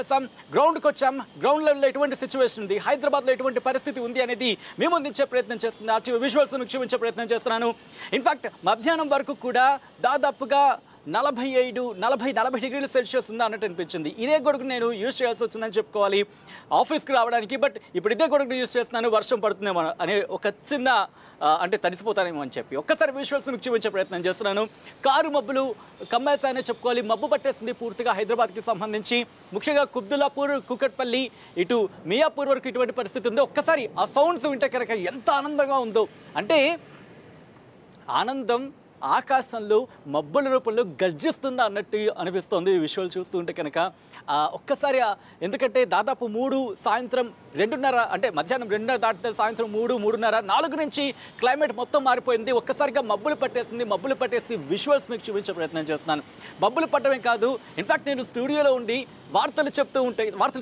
వచ్చేసాం, గ్రౌండ్కి వచ్చాం. గ్రౌండ్ లెవెల్లో ఎటువంటి సిచ్యువేషన్ ఉంది, హైదరాబాద్లో ఎటువంటి పరిస్థితి ఉంది అనేది మేము అందించే ప్రయత్నం చేస్తున్నాను. ఆర్టీవీ విజువల్స్ చూపించే ప్రయత్నం చేస్తున్నాను. ఇన్ఫాక్ట్ మధ్యాహ్నం వరకు కూడా దాదాపుగా 40 డిగ్రీల సెల్సియస్ ఉందా అన్నట్టు అనిపించింది. ఇదే గొడుగు నేను యూజ్ చేయాల్సి వచ్చిందని చెప్పుకోవాలి ఆఫీస్కి రావడానికి. బట్ ఇప్పుడు ఇదే గొడుగు యూజ్ చేస్తున్నాను, వర్షం పడుతుందేమో అనే ఒక చిన్న అంటే తడిసిపోతానేమో అని చెప్పి ఒక్కసారి విజువల్స్ మీకు చూపించే ప్రయత్నం చేస్తున్నాను. కారు మబ్బులు కమ్మేశాయనే చెప్పుకోవాలి. మబ్బు పట్టేసింది పూర్తిగా హైదరాబాద్కి సంబంధించి, ముఖ్యంగా కుబ్దులాపూర్, కూకట్పల్లి, ఇటు మియాపూర్ వరకు ఇటువంటి పరిస్థితి ఉంది. ఒక్కసారి ఆ సౌండ్స్ వింటే కనుక ఎంత ఆనందంగా ఉందో అంటే, ఆనందం ఆకాశంలో మబ్బుల రూపంలో గర్జిస్తుందా అన్నట్టు అనిపిస్తోంది విజువల్ చూస్తూ ఉంటే కనుక. ఒక్కసారి ఎందుకంటే దాదాపు 3 సాయంత్రం 2:30 అంటే మధ్యాహ్నం 2:30 దాటితే సాయంత్రం 3, 3:30, 4 నుంచి క్లైమేట్ మొత్తం మారిపోయింది. ఒక్కసారిగా మబ్బులు పట్టేసింది. మబ్బులు పట్టేసి విజువల్స్ మీకు చూపించే ప్రయత్నం చేస్తున్నాను. మబ్బులు పట్టడమే కాదు, ఇన్ఫాక్ట్ నేను స్టూడియోలో ఉండి వార్తలు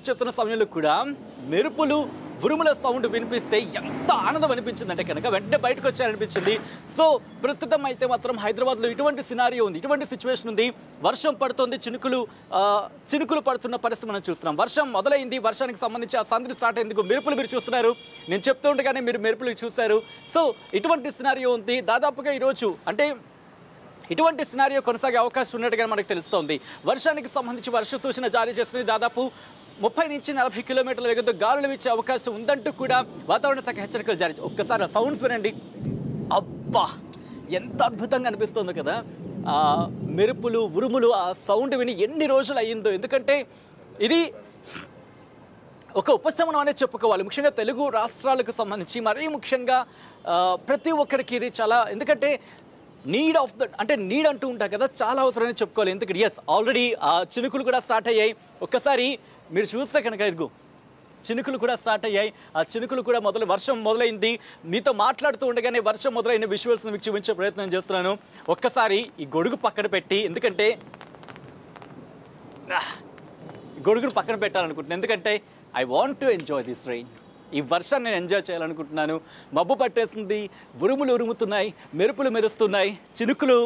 చెప్తున్న సమయంలో కూడా మెరుపులు, ఉరుముల సౌండ్ వినిపిస్తే ఎంత ఆనందం అనిపించిందంటే కనుక వెంటనే బయటకు వచ్చారనిపించింది. సో ప్రస్తుతం అయితే మాత్రం హైదరాబాద్లో ఇటువంటి సినారియో ఉంది, ఇటువంటి సిచ్యువేషన్ ఉంది. వర్షం పడుతుంది, చినుకులు పడుతున్న పరిస్థితి మనం చూస్తున్నాం. వర్షం మొదలైంది, వర్షానికి సంబంధించి ఆ సందడి స్టార్ట్ అయ్యేందుకు మెరుపులు మీరు చూస్తున్నారు. నేను చెప్తూ ఉండగానే మీరు మెరుపులు చూశారు. సో ఇటువంటి సినారియో ఉంది. దాదాపుగా ఈరోజు అంటే ఇటువంటి సినారియో కొనసాగే అవకాశం ఉన్నట్టుగా మనకు తెలుస్తోంది. వర్షానికి సంబంధించి వర్ష సూచన జారీ చేస్తుంది. దాదాపు 30 నుంచి 40 కిలోమీటర్ల వేగంతో గాలులు వీచే అవకాశం ఉందంటూ కూడా వాతావరణ శాఖ హెచ్చరికలు జారీ. ఒక్కసారి ఆ సౌండ్స్ వినండి. అబ్బా, ఎంత అద్భుతంగా అనిపిస్తుందో కదా. మెరుపులు, ఉరుములు, ఆ సౌండ్ విని ఎన్ని రోజులు అయ్యిందో. ఎందుకంటే ఇది ఒక ఉపశమనం అనేది చెప్పుకోవాలి. ముఖ్యంగా తెలుగు రాష్ట్రాలకు సంబంధించి మరీ ముఖ్యంగా ప్రతి ఒక్కరికి ఇది చాలా, ఎందుకంటే నీడ్ అంటూ ఉంటారు కదా, చాలా అవసరమని చెప్పుకోవాలి. ఎందుకంటే ఆల్రెడీ ఆ చినుకులు కూడా స్టార్ట్ అయ్యాయి. ఒక్కసారి మీరు చూస్తే కనుక ఇదిగో చినుకులు కూడా స్టార్ట్ అయ్యాయి. ఆ చినుకులు కూడా వర్షం మొదలైంది. మీతో మాట్లాడుతూ ఉండగానే వర్షం మొదలైన విజువల్స్ మీకు చూపించే ప్రయత్నం చేస్తున్నాను. ఒక్కసారి ఈ గొడుగు పక్కన పెట్టి, ఎందుకంటే గొడుగును పక్కన పెట్టాలనుకుంటున్నాను. ఎందుకంటే I want to enjoy this rain. ఈ వర్షాన్ని నేను ఎంజాయ్ చేయాలనుకుంటున్నాను. మబ్బు పట్టేసింది, ఉరుములు ఉరుముతున్నాయి, మెరుపులు మెరుస్తున్నాయి, చినుకులు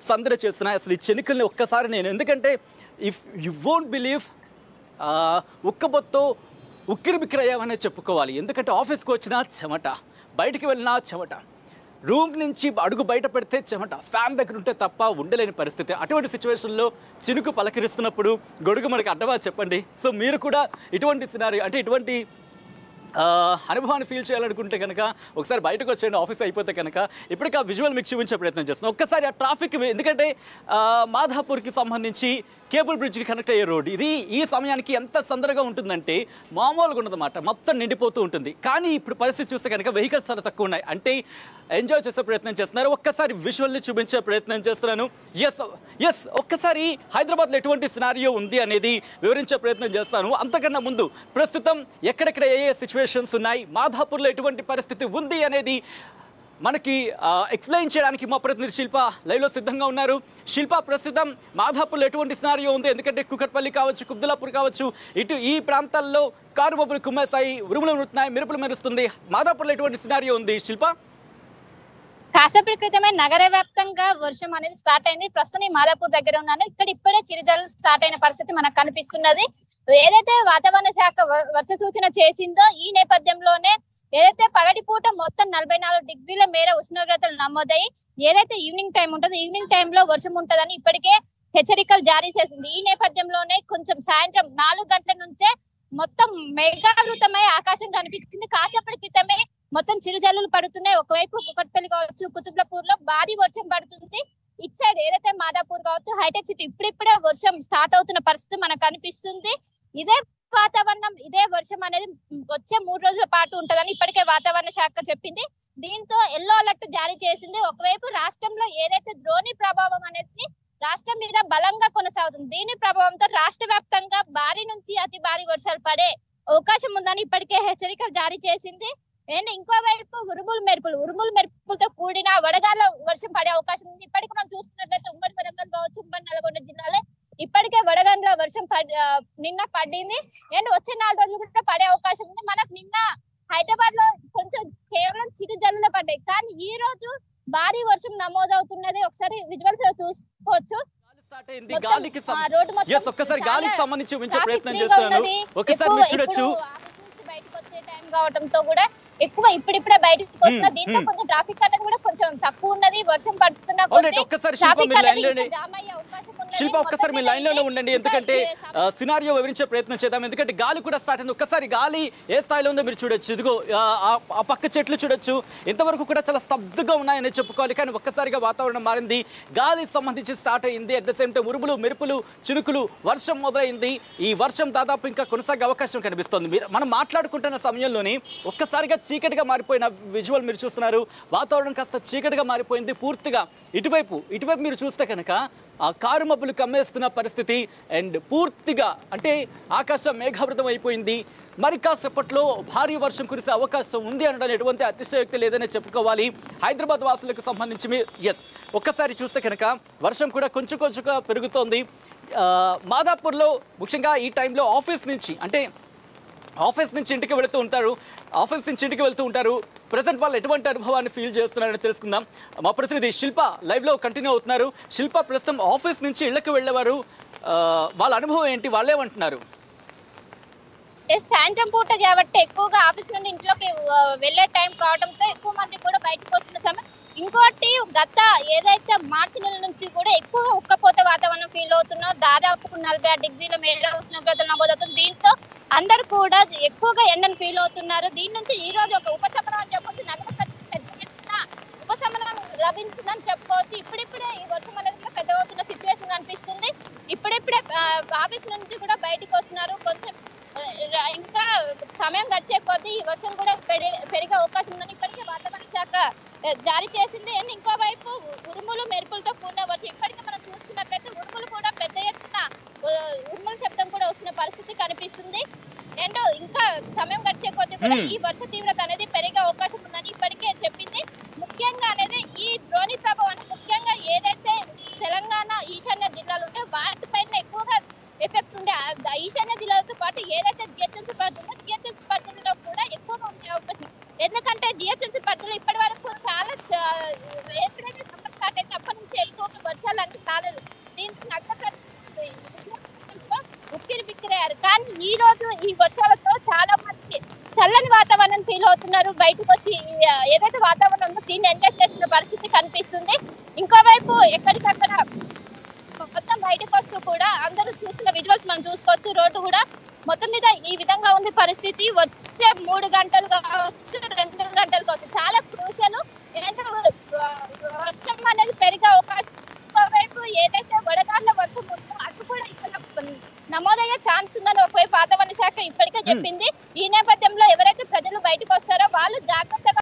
సందడి చేస్తున్నాయి. అసలు ఈ చినుకుల్ని ఒక్కసారి నేను, ఎందుకంటే ఇఫ్ యు వోంట్ బిలీవ్, ఉక్కబొత్తో ఉక్కిరి బిక్కిరి అయ్యామనే చెప్పుకోవాలి. ఎందుకంటే ఆఫీస్కి వచ్చినా చెమట, బయటికి వెళ్ళినా చెమట, రూమ్ నుంచి అడుగు బయట పెడితే చెమట, ఫ్యాన్ దగ్గర ఉంటే తప్ప ఉండలేని పరిస్థితి. అటువంటి సిచ్యువేషన్లో చినుకు పలకరిస్తున్నప్పుడు గొడుగు మనకి అడ్డవా చెప్పండి. సో మీరు కూడా ఇటువంటి సినారియో అంటే ఇటువంటి అనుభవాన్ని ఫీల్ చేయాలనుకుంటే కనుక ఒకసారి బయటకు వచ్చేయండి. ఆఫీస్ అయిపోతే కనుక ఇప్పటికీ ఆ విజువల్ మీకు చూపించే ప్రయత్నం చేస్తున్నాం. ఒక్కసారి ఆ ట్రాఫిక్, ఎందుకంటే మాధాపూర్కి సంబంధించి కేబుల్ బ్రిడ్జ్కి కనెక్ట్ అయ్యే రోడ్ ఇది. ఈ సమయానికి ఎంత సందడిగా ఉంటుందంటే మామూలుగా ఉండదన్నమాట, మొత్తం నిండిపోతూ ఉంటుంది. కానీ ఇప్పుడు పరిస్థితి చూస్తే కనుక వెహికల్స్ చాలా తక్కువ ఉన్నాయి. అంటే ఎంజాయ్ చేసే ప్రయత్నం చేస్తున్నారు. ఒక్కసారి విజువల్ని చూపించే ప్రయత్నం చేస్తున్నాను. ఎస్ ఒక్కసారి హైదరాబాద్లో ఎటువంటి సినారియో ఉంది అనేది వివరించే ప్రయత్నం చేస్తాను. అంతకన్నా ముందు ప్రస్తుతం ఎక్కడెక్కడ ఏ సిచ్యువేషన్స్ ఉన్నాయి, మాధాపూర్లో ఎటువంటి పరిస్థితి ఉంది అనేది మనకి ఎక్స్ప్లెయిన్ చేయడానికి మా ప్రతినిధి శిల్ప లైవ్లో సిద్ధంగా ఉన్నారు. శిల్ప, ప్రస్తుతం మాధాపూర్లో ఎటువంటి సినారియో ఉంది? ఎందుకంటే కూకట్పల్లి కావచ్చు, కుబ్దులాపూర్ కావచ్చు, ఇటు ఈ ప్రాంతాల్లో కారు మబ్బులు కుమ్మేశాయి, ఉరుములు ఉరుముతున్నాయి, మెరుపులు మెరుస్తుంది. మాధాపూర్లో ఎటువంటి సినారియో ఉంది శిల్ప? కాసేపటి క్రితమే నగర వ్యాప్తంగా వర్షం అనేది స్టార్ట్ అయింది. ప్రస్తుతం ఈ మాదాపూర్ దగ్గర ఉన్నాను. ఇక్కడ ఇప్పుడే చిరుజల్లు స్టార్ట్ అయిన పరిస్థితి మనకు కనిపిస్తున్నది. ఏదైతే వాతావరణ శాఖ వర్ష సూచన చేసిందో ఈ నేపథ్యంలోనే ఏదైతే పగటిపూట మొత్తం 44 డిగ్రీల మేర ఉష్ణోగ్రతలు నమోదయ్యి, ఏదైతే ఈవినింగ్ టైం ఉంటుందో ఈవినింగ్ టైంలో వర్షం ఉంటుందని ఇప్పటికే హెచ్చరికలు జారీ చేసింది. ఈ నేపథ్యంలోనే కొంచెం సాయంత్రం 4 గంటల నుంచే మొత్తం మేఘావృతమై ఆకాశం కనిపించింది. కాసేపటి క్రితమే మొత్తం చిరుజల్లులు పడుతున్నాయి. ఒకవైపు కుకట్పల్లి కావచ్చు, కుతుబ్లాపూర్ లో భారీ వర్షం పడుతుంది. ఇటు సైడ్ ఏదైతే మాదాపూర్ కావచ్చు, హైటెక్ సిటీ ఇప్పుడిప్పుడే వర్షం స్టార్ట్ అవుతున్న పరిస్థితి మనకు కనిపిస్తుంది. ఇదే వాతావరణం, ఇదే వర్షం అనేది వచ్చే 3 రోజుల పాటు ఉంటదని ఇప్పటికే వాతావరణ శాఖ చెప్పింది. దీంతో ఎల్లో అలర్ట్ జారీ చేసింది. ఒకవైపు రాష్ట్రంలో ఏదైతే ద్రోణి ప్రభావం అనేది రాష్ట్రం మీద బలంగా కొనసాగుతుంది. దీని ప్రభావంతో రాష్ట్ర వ్యాప్తంగా భారీ నుంచి అతి భారీ వర్షాలు పడే అవకాశం ఉందని ఇప్పటికే హెచ్చరికలు జారీ చేసింది. అండ్ ఇంకోవైపు ఉరుములు మెరుపులతో కూడిన వడగాల వర్షం పడే అవకాశం ఉంది. ఇప్పటికి మనం చూసుకున్నట్లయితే ఉమ్మడి వరంగల్ కావచ్చు, ఉమ్మడి నల్గొండ జిల్లాలో ఇప్పటికే వడగండ్ల వర్షం నిన్న పడింది. అండ్ వచ్చే 4 రోజులు కూడా పడే అవకాశం ఉంది. మనకు నిన్న హైదరాబాద్ లో కొంచెం కేవలం చిరు జల్లులు పడ్డాయి, కానీ ఈ రోజు భారీ వర్షం నమోదవుతున్నది. ఒకసారి విజువల్స్ లో చూసుకోవచ్చు. స్టార్ట్ అయింది. మొత్తం గాలికి రోడ్డు మొత్తం ఒక్కసారి చాలా గాలికి సంబంధించి చూపించే ట్రాఫిక్ ప్రయత్నం ఫ్రీగా చేస్తున్నాను. ఉన్నది. ఒకసారి ఎక్కువ మీరు చూడొచ్చు. ఇప్పుడు ఆఫీస్ నుంచి బయటకు వచ్చే టైం కావడంతో కూడా ఎక్కువ ఇప్పుడిప్పుడే బయటకు వస్తున్నా. దీంతో కొంచెం ట్రాఫిక్ అనేది కూడా కొంచెం తక్కువ ఉన్నది. వర్షం పడుతున్నా Alright, ఒక్కసారి శిల్ప ట్రాఫిక్ మీరు అనేది లైన్లోనే ఇంకా జామ్ అయ్యే అవకాశం ఉన్నది. శిల్ప ఒక్కసారి మీ లైన్ లోనే ఉండండి, ఎందుకంటే సినారియో వివరించే ప్రయత్నం చేద్దాం. ఎందుకంటే గాలి కూడా స్టార్ట్ అయింది. ఒక్కసారి గాలి ఏ స్థాయిలో ఉందో మీరు చూడొచ్చు. ఇదిగో ఆ పక్క చెట్లు చూడొచ్చు. ఇంతవరకు కూడా చాలా స్తబ్దుగా ఉన్నాయని చెప్పుకోవాలి. కానీ ఒక్కసారిగా వాతావరణం మారింది. గాలి సంబంధించి స్టార్ట్ అయింది. అట్ ద సేమ్ టైం ఉరుములు, మెరుపులు, చినుకులు, వర్షం మొదలైంది. ఈ వర్షం దాదాపు ఇంకా కొనసాగే అవకాశం కనిపిస్తుంది. మనం మాట్లాడుకుంటున్న సమయంలోని ఒక్కసారిగా చీకటిగా మారిపోయిన విజువల్ మీరు చూస్తున్నారు. వాతావరణం కాస్త చీకటిగా మారిపోయింది పూర్తిగా. ఇటువైపు మీరు చూస్తే కనుక ఆ కారు మబ్బులు కమ్మేస్తున్న పరిస్థితి అండ్ పూర్తిగా అంటే ఆకాశం మేఘావృతం అయిపోయింది. మరి కాసేపట్లో భారీ వర్షం కురిసే అవకాశం ఉంది అనడం ఎటువంటి అతిశయోక్తి లేదనే చెప్పుకోవాలి. హైదరాబాద్ వాసులకు సంబంధించి ఒక్కసారి చూస్తే కనుక వర్షం కూడా కొంచెం కొంచెంగా పెరుగుతోంది. మాదాపూర్లో ముఖ్యంగా ఈ టైంలో ఆఫీస్ నుంచి ఇంటికి వెళుతూ ఉంటారు. ప్రజెంట్ వాళ్ళు ఎటువంటి అనుభవాన్ని ఫీల్ చేస్తున్నారని తెలుసుకుందాం. మా ప్రతినిధి శిల్ప లైవ్లో కంటిన్యూ అవుతున్నారు. శిల్ప, ప్రస్తుతం ఆఫీస్ నుంచి ఇళ్లకు వెళ్ళేవారు, వాళ్ళ అనుభవం ఏంటి, వాళ్ళేమంటున్నారు? సాయంత్రం పూట కాబట్టి ఎక్కువగా ఆఫీస్ నుండి ఇంట్లోకి వెళ్లే టైం కావడంతో ఎక్కువ మంది కూడా బయటకు వస్తున్న సమయం. ఇంకోటి గత ఏదైతే మార్చి నెల నుంచి కూడా ఎక్కువ ఉక్కపోత వాతావరణం ఫీల్ అవుతున్నాం. దాదాపు 46 డిగ్రీల మేర ఉష్ణోగ్రతలు నమోదవుతుంది. దీంతో అందరూ కూడా ఎక్కువగా ఎండను ఫీల్ అవుతున్నారు. దీని నుంచి ఈ రోజు ఒక ఉపశమనం అని చెప్పొచ్చు. నగర ఉపశమనం లభించిందని చెప్పుకోవచ్చు. ఇప్పుడిప్పుడే ఈ వర్షం అనేది కూడా పెద్దగా అవుతున్న సిచ్యువేషన్ కనిపిస్తుంది. ఇప్పుడిప్పుడే ఆఫీస్ నుంచి కూడా బయటకు వస్తున్నారు. కొంచెం ఇంకా సమయం గడిచే కొద్దీ ఈ వర్షం కూడా పెరిగే అవకాశం ఉందని ఇప్పటికే వాతావరణ శాఖ జారీ చేసింది. అండ్ ఇంకోవైపు ఉరుములు, మెరుపులతో కూడిన వర్షం. ఇప్పటికే మనం చూసుకున్నట్లయితే ఉరుములు కూడా పెద్ద ఎత్తున ఉరుముల శబ్దం కూడా వస్తున్న పరిస్థితి కనిపిస్తుంది. అండ్ ఇంకా సమయం గడిచే కొద్దీ కూడా ఈ వర్ష తీవ్రత అనేది పెరిగే అవకాశం ఉందని ఇప్పటికే చెప్పింది. ముఖ్యంగా అనేది ఈ ద్రోణి ప్రభావం ముఖ్యంగా ఏదైతే తెలంగాణ ఈశాన్య జిల్లాలు ఉంటే వాటిపైన ఎక్కువగా ఎఫెక్ట్ ఉండే ఈశాన్య జిల్లాలతో పాటు ఏదైతే జిహెచ్ఎంసీ పరిధిలో కూడా ఎక్కువగా ఉండే అవకాశం. ఎందుకంటే జిహెచ్ఎంసీ పరిధిలో ఇప్పటి వరకు చాలా ఎప్పుడైతే సమ్మర్ స్టార్ట్ అయితే అప్పటి నుంచి ఎక్కువగా వర్షాలు అన్ని రాలేదు. దీంతో ఉక్కిరి బిక్కిరయ్యారు. కానీ ఈ రోజు ఈ వర్షాలతో చాలా మంది చల్లని వాతావరణం ఫీల్ అవుతున్నారు. బయటకు వచ్చి ఏదైతే వాతావరణం ఉందో దీన్ని ఎంజాయ్ చేసిన పరిస్థితి కనిపిస్తుంది. ఇంకోవైపు ఎక్కడికక్కడ మొత్తం బయటకు వస్తూ కూడా అందరూ చూసిన విజువల్స్ మనం చూసుకోవచ్చు. రోడ్డు కూడా మొత్తం మీద ఈ విధంగా ఉంది పరిస్థితి. వచ్చే 3 గంటలు కావచ్చు, 2 గంటలు కావచ్చు, చాలా క్రూషియల్. వర్షం అనేది పెరిగే అవకాశం. ఒకవైపు ఏదైతే వడగాళ్ళ వర్షం ఉందో అటు కూడా ఇక్కడ నమోదయ్యే ఛాన్స్ ఉందని ఒకవైపు వాతావరణ శాఖ ఇప్పటికే చెప్పింది. ఈ నేపథ్యంలో ఎవరైతే ప్రజలు బయట